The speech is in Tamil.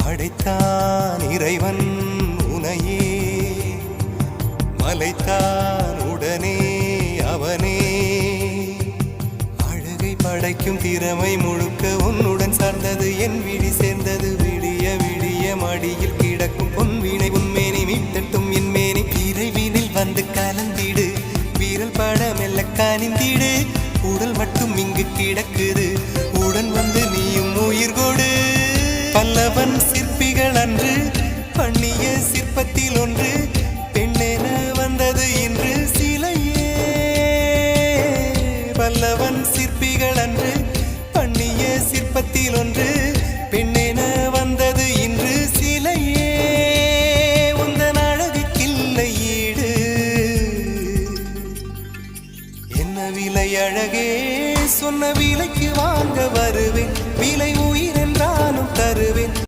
படைத்தான் இறைவன் உனையே, மலைத்தான் உடனே அவனே. அழகை படைக்கும் திறமை முழுக்க உன்னுடன் சார்ந்தது, என் விழி சேர்ந்தது. விடிய விடிய மடியில் கிடக்கும் பொன்வினை உன்மேனி மீட்டட்டும் என் மேனி. இறைவினில் வந்து கலந்திடு, வீரல் பட மெல்ல காணிந்திடு. உடல் மட்டும் இங்கு கிடக்குது, உடன் வந்து நீயும் உயிர் கொடு. பல்லவன் சிற்பிகள் அன்று பண்ணிய சிற்பத்தில் ஒன்று, பெண்ணென வந்தது இன்று சிலையே. பல்லவன் சிற்பிகள் அன்று பண்ணிய சிற்பத்தில் ஒன்று, பெண்ணென வந்தது இன்று சிலையே. உந்தன் அழகுக்கில்லை ஈடு, என்ன விலை அழகே, சொன்ன விலைக்கு வாங்க வருவேன்.